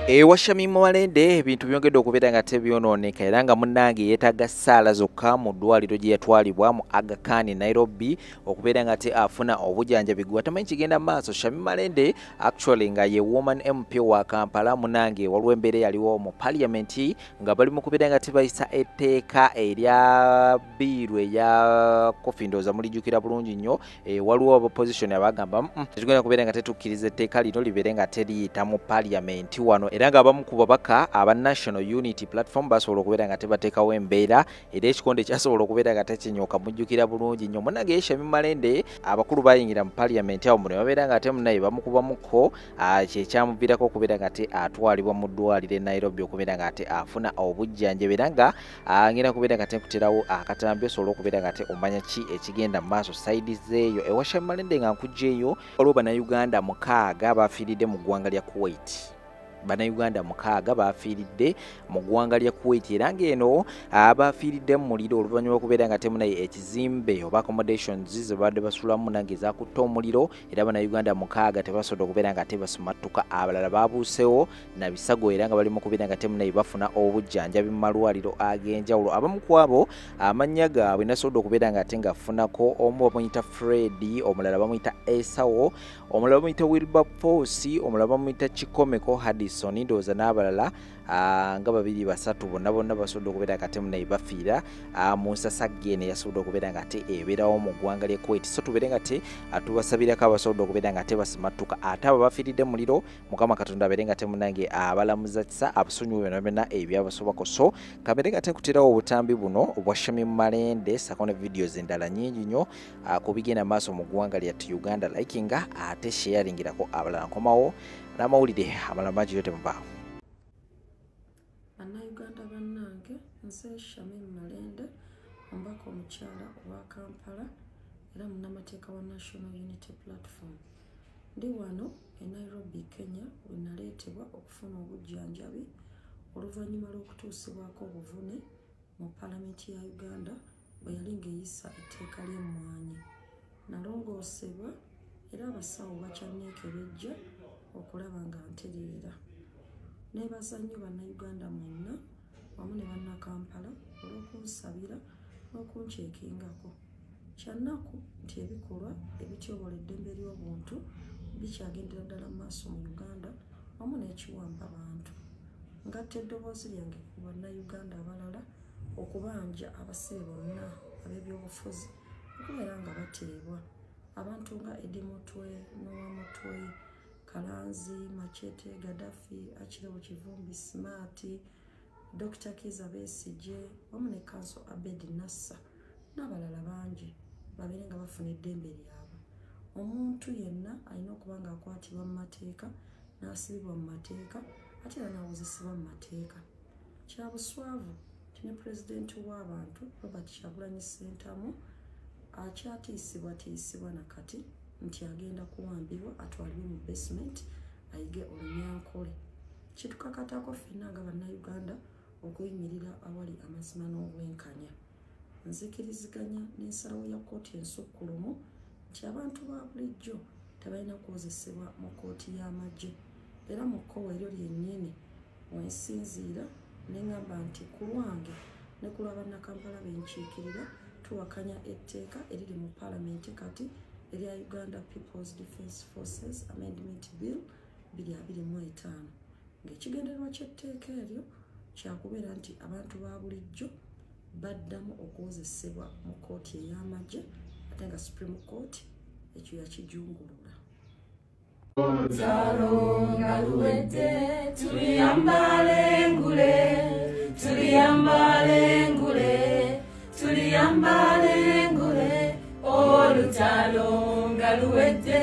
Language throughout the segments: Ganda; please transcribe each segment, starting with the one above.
Ewashami Mwalende ebintu byongedde okubeera nga tebyonooneka era nga munnange yeetaaga ssaala zokka mu ddwaliro gye yatwalibwa mu Aga Khan Nairobi okubeera nga afuna obujjanjabi gwe atamanyi kigenda maaso. Shami Mwalende actually nga ye woman MP wa Kampala munnange waliwo embeera yaliwo mu parliament nga bali mu kubeera nga tebayisa etteeka erya biiru eya kofi ndooza mulijjukira bulungi nnyo. Waliwo opposition abagamba tetugenda kubeera nga tetukkiriza etteeka lino libeere nga teriyita mu parliament wano. Era nga abamu ku babaka aba National Unity Platform basobola okubeera nga tebateekawo embeera era ekikonde kyasobola okubeera nga tekinyooka mujjukira bulungi nnyo. Munnange Shami Mwalende abakulu bayingira mu parliament awo muno babeera nga ate munaye bamukubamuko kyekyamuviirako okubeera nga atwalibwa mu ddwaliro e Nairobi okubeera nga afuna obujjanjabi era nga ngenda kubeera nga nkuterawo akatambi osobola okubeera nga omanya ki ekigenda mu maaso saidi zeeyo. Ewa Shami Mwalende nga nkugjeeyo waliwo bannayuganda 6 bafiiridde mu ggwanga lya Kuwait. Bannayuganda 6 bafiiridde mu ggwanga lya Kuwait era ng'eno abafiiridde mu muliro oluvannyuma okubeera nga temunaye ekizimbe oba accommodations ze badde basulamu nange zaakutta omuliro era bannayuganda 6 tebasobola okubeera nga basimattuka. Abalala baabuusewo na bisago era nga bali mu kubeera nga temunaye bafuna obujjanjabi mu malwaliro ag'enjawulo. Abamu ku abo amannya gaabwe nasobola okubeera nga ngafunako omu bamuyita Fred, omulala bamuyita Esawo, omulala bamuyita Wilberforce, omulala bamuyita Kikomeko Hadison ndowooza n'abalala nga 2-3 bonna basobola okubeera nga temunaye bafiira mu nsasagge eno yasobola okubeera nga ebeerawo mu ggwanga lya Kuwait. So tubeere nga tubasabirako abasobola okubeera nga basimattuka ate abo bafiiridde muliro Mukama Katonda abeere nga temunange abalamuza kisa abasonyiwe byonna ebyabasobako. So kabeere nga tekuterawo obutambi buno obwa Shami Mwalende sako ne videos endala nnyingi nnyo ku bigenda maaso mu ggwanga lyattu Uganda likinga ate sharingirako abalala. Nkomawo n'amawulire amalala mangi yote mubaawo. Bannayuganda bannange, nze Shami Mwalende omubaka omukyala owa Kampala era munnamateeka wa National Unity Platform. Ndi wano e Nairobi, Kenya we naleetebwa okufuna obujjanjabi oluvannyuma lw'okutuusibwako obuvune mu Paalamenti ya Uganda bwe yali ng'eyisa etteeka ly'emmwanyi. Nalongoosebwa era abasawo bakyanneekebejja okulaba nga ntereera. Neebaza nnyo bannayuganda mwenna wamu ne bannakampala olw'okunsabira n'okunkyekingako. Kyannaku nti ebikolwa ebityobola eddembe ly'obuntu bikyagendera ddala mu maaso mu Uganda wamu n'ekiwamba bantu. Ngatta eddoboozi lyange ku bannayuganda abalala okubanja abasibe bonna ab'ebyobufuzi okubeera nga bateebwa. Abantu nga Eddie Mutwe, Noah Mutwe, Kalanzi, Machete, Gaddafi, Achileo Kivumbi, Smart, Dr. Kiza Besigye, wamu ne Kanso Abedi Nasser n'abalala bangi babeere nga bafuna eddembe lyabwe. Omuntu yenna alina okuba nga akwatibwa mu mateeka n'asibibwa mu mateeka ate era n'awozesebwa mu mateeka. Kya buswavu nti ne pulezidenti w'abantu Robert Kyagulanyi Ssentamu akyatiisibwatiisibwa nakati nti agenda kuwambibwa atwalibwe mu basement ayige olunyankole. Kitukakatako ffenna nga bannayuganda okuyimirira awali amazima n'obwenkanya. Nzikiriziganya n'ensalawo ya kkooti ensukkulumu nti abantu ba bulijjo tebalina kukozesebwa mu kkooti y'amagye era mu kkowa eryo lyennyini wensinziira ne ŋŋamba nti ku lwange ne ku lw'abannakampala benkiikirira tuwakanya etteeka eriri mu paalamenti kati erya Uganda People's Defence Forces Amendment Bill 2025 ng'ekigendererwa ky'etteeka eryo kyakubeera nti abantu ba bulijjo baddamu okuwozesebwa mu kkooti ey'amagye ate nga Supreme Court ekyo yakijungulula. Olutalo nga luwedde tuliyambala engule, tuliyambala engule, tuliyambala engule. Olutalo nga luwedde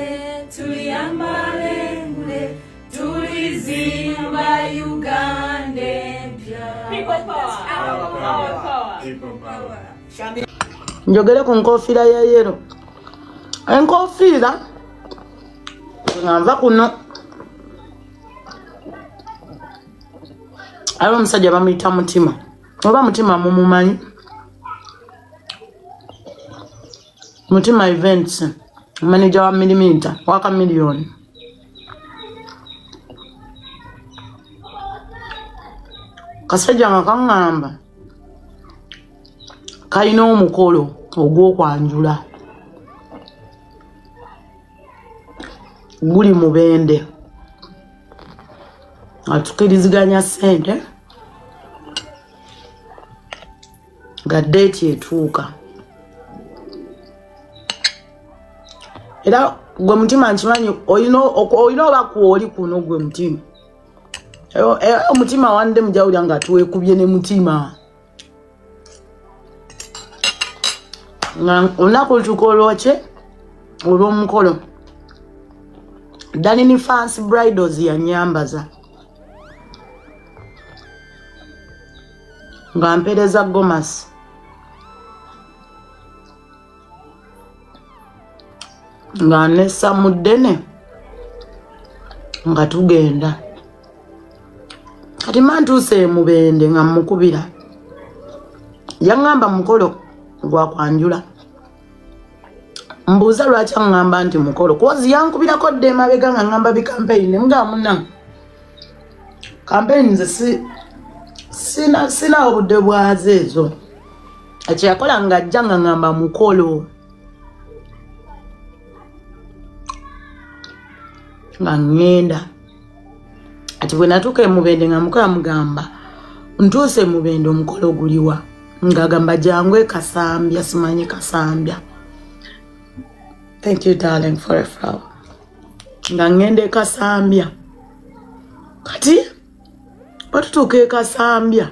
tuliyambala engule, tulizimba Uganda empya. People power, our power. People power. Njogere ku nkofiira ya yero. Enkofiira nga nva kuno aliwo omusajja bamuyita Mutima oba Mutima mumumanyi. Mutima Events manager wa Millimeter waka million. kasajja nga kaŋŋamba kalina omukolo ogw'okwanjula guli Mubende nga tukiriziganya ssente nga deeti etuuka era gwe mutima nkimanyi olina oba kwoli kuno gwe mutima omutima wande mujawulira nga tuwekubye ne mutima nga olunaku lutuuka olwokye olw'omukolo Danini Fancy Bridals yanyambaza nga mpereza Gomasi nga nessa muddene nga tugenda kati mantuuse Mubende nga mukubira yaŋŋamba mukolo gwa kwanjula mbuuza lwaki aŋŋamba nti mukolo kozi yankubirako dde emabega nga ŋŋamba bikampeyini nga munange kampeyini nze sina obudde bwazo ezo ekyeyakola nga ajja nga ŋŋamba mukolo nga ŋŋenda ati bwe natuuka e Mubende nga mukola mugamba ntuuse e Mubende omukolo guliwa ngagamba jangu e Kasambya simanyi Kasambya. Thank you darling for a flower. Nga ŋŋenda e Kasambya kati batutuuka e Kasambya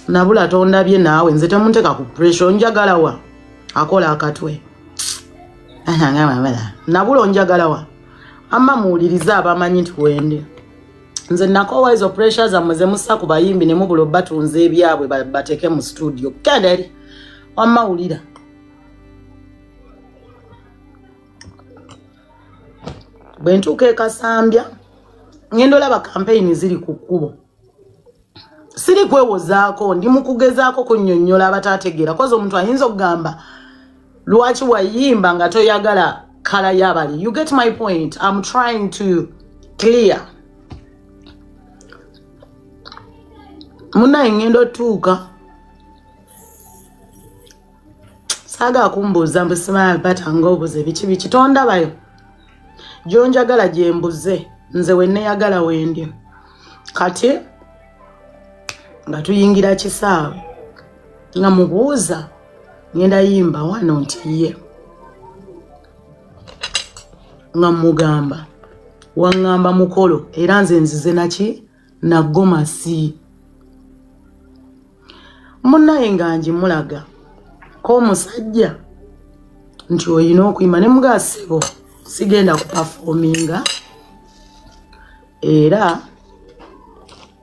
nabula tondabye naawe nze temunteeka ku pressure onjagala wa akola akatwe nabula onjagala wa amma muwulirize abamanyi nti wende nze nakowa ezo pressure zammwe ze mussa ku bayimbi ne mubula batunze ebyabwe bateeke mu studio kenda eri amma wulira bwe ntuuka e Kasambya ngenda olaba kampeyini ziri ku kkubo siri kwewozaako ndi mu kugezaako kunnyonnyola abataategeera kozi omuntu ayinza okugamba lwaki wayimba nga toyagala kala y'abali. You get my point. I'm trying to clear. Muna ngendo tuka. Saga kumbuza mbusima bata ngobuze bichi tonda bayo. Jonjagala jembuze nze wenne yagala wende. Kati nga tuyingira kisaawe. Nga mubuuza ngenda yimba wano nti ye. Nga mugamba wangamba mukolo era nze nzize naki na Gomasi. Munaye nga njimulaga ko musajja nti oyina okuyima ne mugasebo sigenda kuperforminga era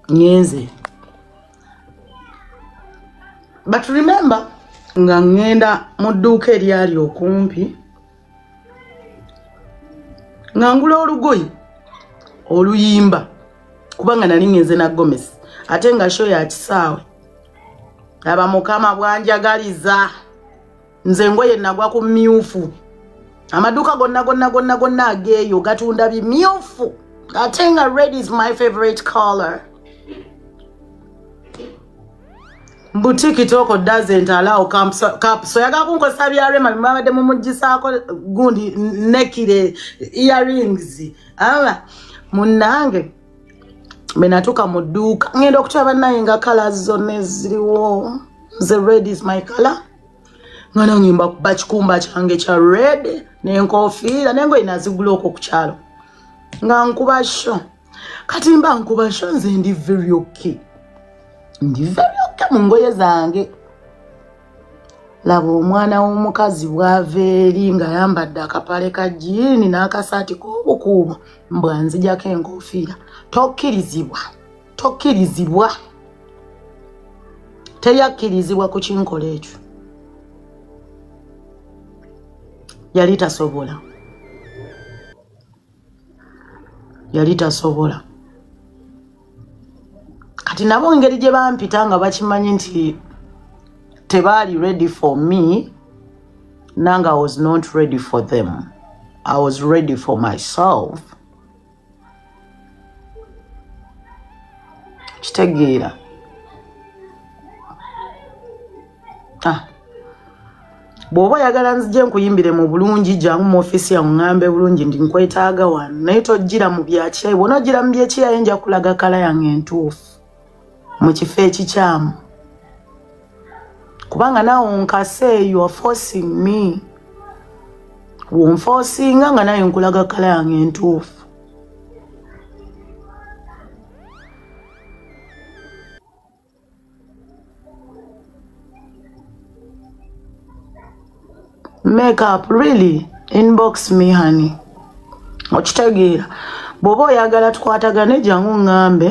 nyenze. But remember nga ngenda mu dduuka eryali okumpi nga ngula olugoyi oluyimba kubanga nali ngenze na Gomesi ate nga show ya kisaawe aba mukama bwanjagaliza nze ngoye nagwa ku myufu amaduka gonna ageeyo gatunda bimyufu ate nga red is my favorite color. Boutique toko doesn't allow so yaga kunkosa byarema bimabade mu mujisako gundi nekire earrings munange menatuka mu dduuka ngenda okutaba naye nga colors zonna ziriwo the red is my color ngana ngimba bachikumba change cha red nenkofiira nengo inazigula okwo ku kyalo nga nkuba sho kati mba nkuba sho nze ndi very okay. Ndi very okay mu ngoye zange. Labo omwana w'omukazi bw'aveeri nga yambadde akapale ka jini n'akasaati k'obukuuma mbwa nzijako enkofiira. Tokkirizibwa. Teyakkirizibwa ku kinkola ekyo. Yali tasobola. Kati nabo ngeri gye bampita nga bakimanyi nti tebaali ready for me, nanga I was not ready for them. I was ready for myself. kitegeera bw'oba oyagala nzije nkuyimbire mu bulungi jangu mu ofisi ya ngambe bulungi ndi nkwetaaga wano naye tojjira mu byakyayi bw'onojjira mu byekyayi nja kulaga kala yange entuufu mu kifo ekikyamu kubanga naawe nkase you are forcing me wonforcinga nga naye nkulaga kala yange entuufu makeup really inbox me honey okitegeera bw'oba oyagala tukwatagane jangu ngambe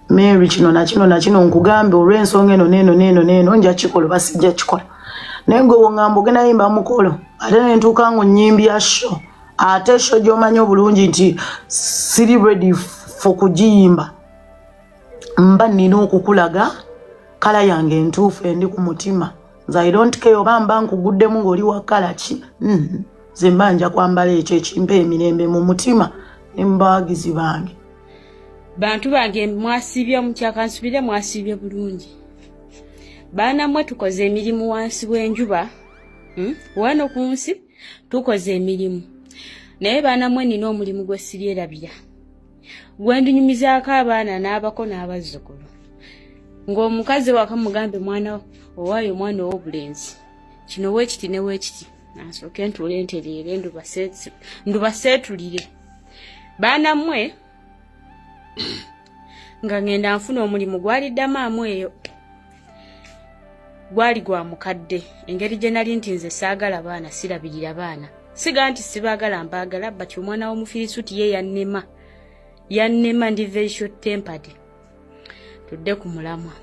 Mary kino na kino nkugambe olw'ensonga eno neeno nja kikola basijja kikola naye gwe wongamba ogenda yimba mukolo ate nentuuka ngo nyimbya sho ate sho gy'omanyi obulungi nti siri ready for kugiyimba mba nina okukulaga kala yange entuufu endi ku mutima nze I don't care oba mba nkuguddemu ng'oli wa kala ki nze mba nja kwambala ekyo ekimpa emirembe mu mutima ne mu bawagizi bange bantu bange mwasibye omukyaka nsubire mwasibye bulungi baana mwe tukoze emirimu wansi w'enjuba wano ku nsi tukoze emirimu naye baana mwe nina omulimu gwe siryerabira gwendunyumizaako abaana n'abako n'abazzukulu ng'omukazi waka mugambe mwana owaayo omwana ow'obulenzi kino weekiti ne weekiti nasooke ntuule entereere ndubaseetulire baana mmwe nga ngenda nfuna omulimu gwaliddamu amu eyo gwali gwa mukadde engeri gye nali nti nze saagala baana sirabirira baana siga nti sibaagala mbaagala bati omwana w'omufirisuuti ye yannema ndi very short tempered tudde ku mulamwa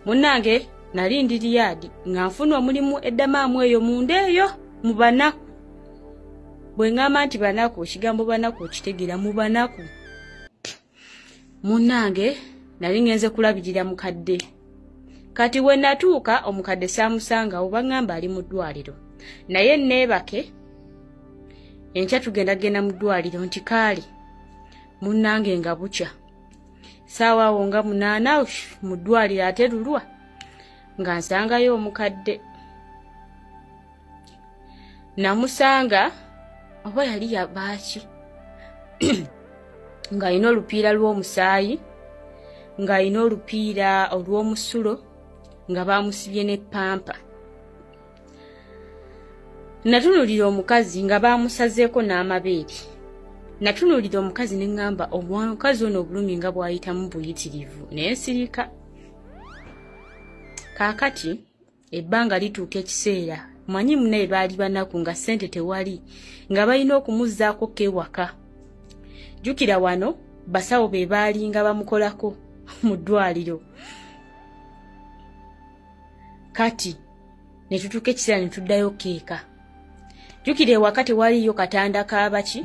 munnange nali ndi Riyadi nga nfuna omulimu eddamaamu eyo munda eyo mu banaku bwe ngamba nti banaku ekigambo banaku okitegeera mu banaku munnange nali ngenze kulabirira mukadde kati we natuuka omukadde saamusanga oba ngamba ali mu ddwaliro naye neebake enkya tugendagenda mu ddwaliro nti kaali munnange nga bukya saawa awo nga 8 mu ddwaliro ate lulwa nga nsangayo omukadde namusanga oba yali yabaaki ng'alina olupiira lw'omusaayi ng'alina olupiira olw'omusulo nga baamusibye ne pampa natunulira omukazi nga baamusazeeko n'amabeere natunulira omukazi ne ŋŋamba omukazi ono obulumi nga bw'ayitamu buyitirivu naye sirika kaakati ebbanga lituuka ekiseera manyi munaye baali banaku nga ssente tewali nga balina okumuzzaako kewaka jukira wano basawo be baali nga bamukolako mu ddwaliro kati ne tutuuka ekiseera ne tuddayo keeka jukira ewaka tewaliyo katanda kaabaki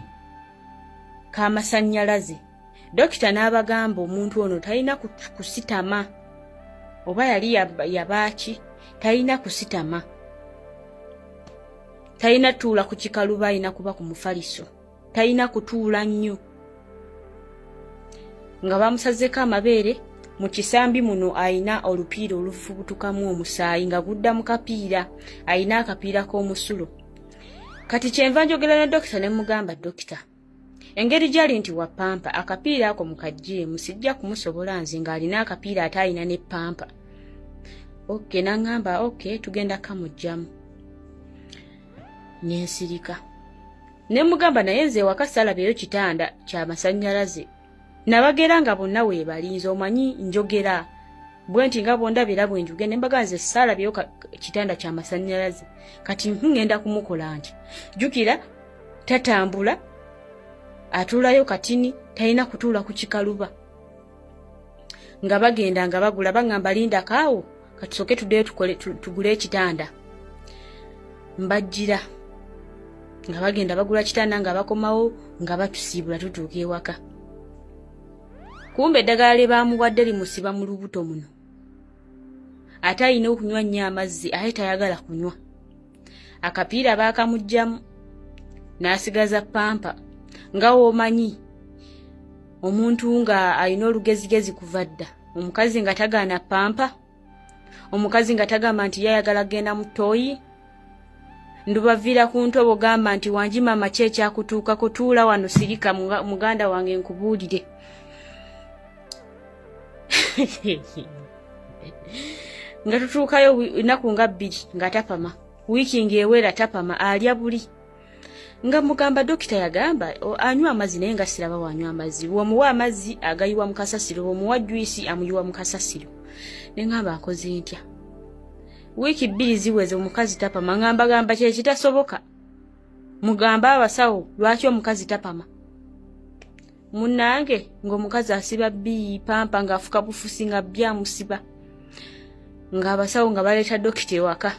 k'amasannyalaze dokita n'abagamba omuntu ono talina kusitama oba yali yabaaki talina kusitama talina tuula ku kikaluba alina kuba ku mufaliso talina kutuula nnyo nga bamusazeeko amabeere mu kisambi muno alina olupiira olufubutukamu omusaayi nga gudda mu kapiira alina akapiira k'omusulo kati kyenva njogera ne dokita ne mugamba dokita engeri gyali nti wa pampa akapiira ako mukajjeemu sijja kumusobola nze ng'alina akapiira ate alina ne pampa oke naŋŋamba oke tugenda kamugjamu nensirika ne mugamba naye nze ewaka salabeyo kitanda ky'amasannyalaze nabagera nga bonna weebalinze omanyi njogera bwe nti nga bondabira bwe njuge ne mbaga nze salabeyo kitanda ky'amasannyalaze kati ngenda kumukola nti jukira tatambula atuulayo katini talina kutuula ku kikaluba nga bagenda nga bagula baŋŋamba linda kaawo katusoke tuddeyo tugule ekitanda mbajjira nga bagenda bagula kitanda nga bakomawo nga batusiibula tutuuka ewaka kumbe eddagala lye baamuwadde limusiba mu lubuto muno ate alina okunywa nnyo amazzi ate tayagala kunywa akapiira baakamugjamu n'asigaza pampa nga woomanyi omuntu nga alina olugezigezi kuva dda omukazi nga tagaana pampa, omukazi nga tagamba nti yayagala genda mu ttooyi, ndubavira ku ntobo gamba nti wanji mama kyekyakutuuka kutuula wano sirika muganda wange nkubuulire. Nga tutuukayo ennaku nga 2 nga tapama, wiiki ng'ewera tapama, alya buli. Nga mugamba dokita yagamba anywa amazzi naye nga siraba wanywa amazzi. Bw'omuwa amazzi agayiwa mu kasasiro, bw'omuwa juisi amuyiwa mu kasasiro. Ne ngamba akoze ntya. Wiiki 2 ziweze omukazi tapama, ngamba kye kitasoboka. Mugamba abasawo lwaki omukazi tapama. Munnange ng'omukazi asiba pampa ng'afuka bufusi nga byamusiba. Ng'abasawo nga baleeta dokita ewaka.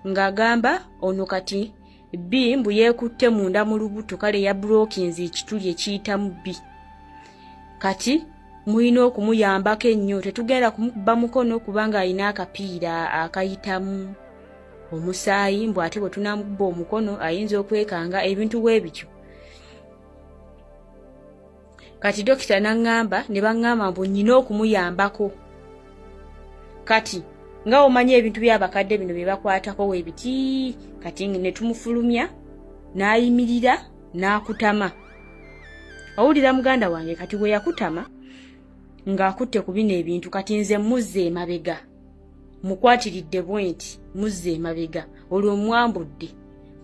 Ng'agamba ono kati mbu yeekutte munda mu lubuto kale ya Brookings ekituli ekiyitamu B. Kati muyina okumuyambako ennyo, tetugenda kumukuba mukono kubanga alina akapiira akayitamu omusaayi, mbu ate bwe tunamukuba omukono ayinza okwekanga ebintu bw'ebityo. Kati dokita n'angamba ne baŋŋamba mbu nnyina okumuyambako. Kati nga omanyi ebintu by'abakadde bino bye bakwatako weebiti, kati ne tumufulumya n'ayimirira n'akutama. Owulira muganda wange kati we yakutama ng'akutte ku bino ebintu, kati nze muzze emabega, mukwatiridde bwenti muzze emabega, olwo mwambudde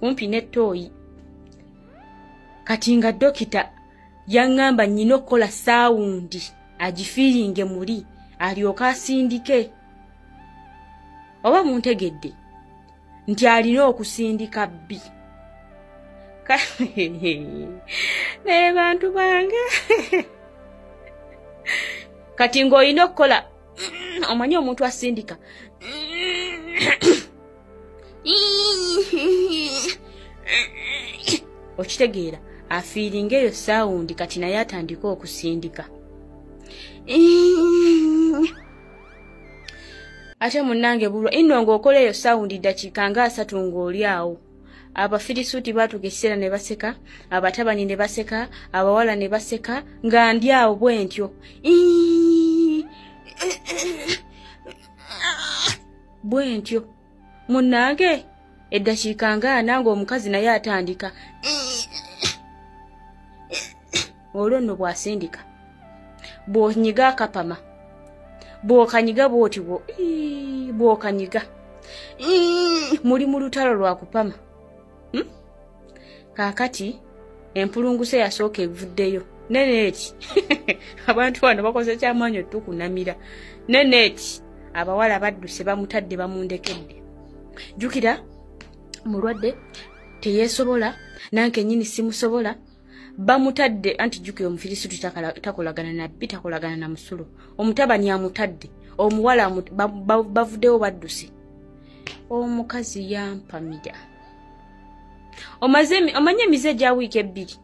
kumpi n'ettooyi. Kati nga dokita yaŋŋamba nnyina okukola saawundi agifiiringe muli alyoka asindike. Oba muntegedde nti alina okusindika B. Naye bantu bange kati ng'olina okukola omanyi omuntu asindika okitegeera afiiringa eyo saawundi, kati naye atandika okusindika. Ate munnange bulwa ino ng'okola eyo saawundi dakiika nga 3 ng'oli awo. Abafirisuuti baatuka ekiseera ne baseka, abatabani ne baseka, abawala ne baseka, nga ndi awo bwentyo. Bwentyo munnange eddakiika nga 4 ng'omukazi naye atandika. Olwo nno bw'asindika bw'onyiga akapama, bw'okanyiga bw'oti bw'okanyiga muli mu lutalo lwa kupama. Kaakati empulunguse yasooka evuddeyo. Neneeti abantu bano bakoze kyamaanyi otukunamira. Neneeti abawala badduse bamutadde bamundekedde. Jukira mulwadde teyeesobola, nanke nnyini simusobola, bamutadde anti jukira omufirisuuti takolagana na B, takolagana na musulo. Omutabani amutadde, omuwala bavuddewo badduse. Omukazi yampamira. Omanye emize gya wiiki 2.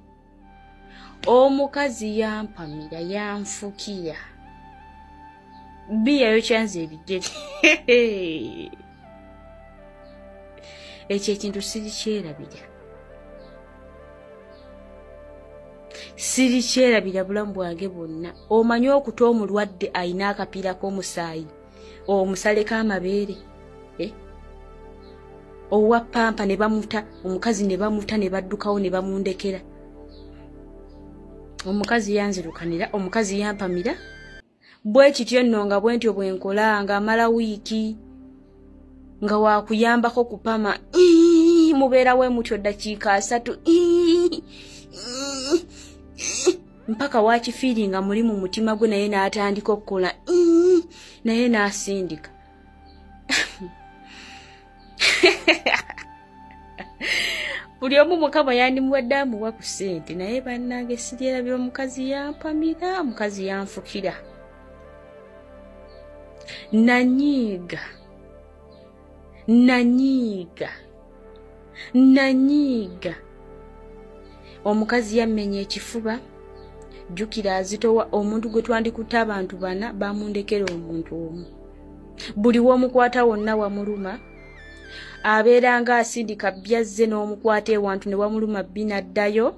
Omukazi yampamira yanfukira. B yayo kyanze ebijjeri. Ekyo ekintu sirikyerabira. Sirikyerabira bulamu bwange bwonna. Omanyi okuta omulwadde ayina akapiira k'omusaayi, omusale k'amabeere, owa pampa ne bamuta, omukazi ne bamuta ne baddukawo ne bamundekera. Omukazi yanzirukanira, omukazi yampamira. Bwe kityo nno nga bwentyo bwenkola nga amala wiiki nga wakuyambako kupama. Mubeerawo mutyo ddakiika 3 mpaka wakifiiringa muli mu mutima gwe, naye n'atandika okukola naye n'asindika. Buli omu Mukama yandimuwadde amuwa ku ssente, naye bannange siryerabira omukazi yampamira, omukazi yanfukira. Nanyiiga. Omukazi yammenya ekifuba, jukira azitowa omuntu gwe twandikutte abantu 4 bamundekera omuntu omu. Buli w'omukwata wonna wamuluma, abeera nga asindika byazze n'omukwata ewantu ne wamuluma B n'addayo,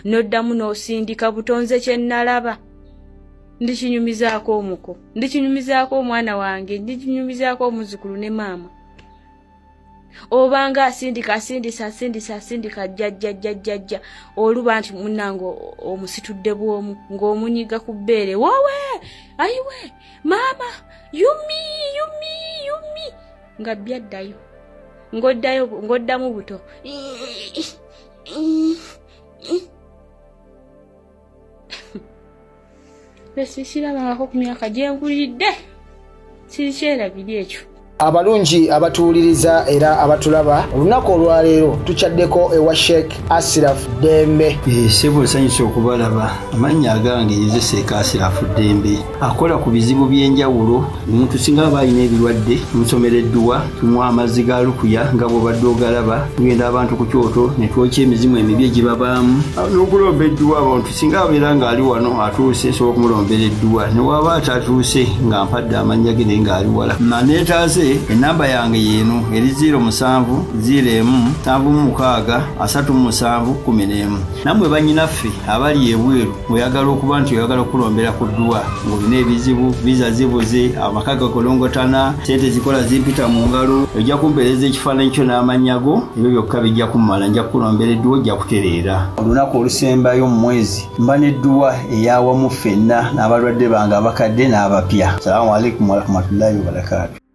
n'oddamu n'osindika butonze kye nalaba. ndikinyumizaako omuko, ndikinyumizaako omwana wange, ndikinyumizaako omuzukulu ne maama. Obanga asindika jjajja oluba nti munnange omusitudde bw'omu ng'omunyiga ku bbeere, wowe ayiwe maama yumi nga byaddayo ng'oddamu buto. Sirabangako ku myaka gye nkulidde, sirikyerabiri ekyo. Abalungi abatuwuliriza era abatulaba, olunaku olwaleero tukyaddeko ewa Sheikh Ashraf Dembe. Sebo nsanyusa okubalaba. Amannya agange nze Sheikh Ashraf Dembe. Akola ku bizibu by'enjawulo. Omuntu singa aba alina ebirwadde musomereddwa, tumuwa amazzi ga lukuya nga bw'obadde ogalaba, tugenda abantu ku kyoto ne twokya emizimu emibi egibabaamu n'okulomba edduwa. Abantu singa abeera ng'ali wano atuuse sobola okumulombera edduwa, ne waba atatuuse nga mpadde amannya ge naye ng'ali wala. Naneetaase enamba yange yeeno eri 0707363711. Nammwe bannyinaffe abali ebweru oyagala okuba nti oyagala okulombera ku dduwa ng'olina ebizibu, viza zibuze, amaka gakolongotana, sente zikola zimpita mu ngalo, ojja kumpeereza ekifaananyi kyo n'amannya go, ebyo byokka bijja kummala, nja kukulombera edduwa, ojja kutereera. Olunaku olusembayo mu mwezi mba n'edduwa eyawamu ffenna n'abalwadde bange abakadde n'abapya. Salaamu alaikum warahmatullahi wabarakatuh.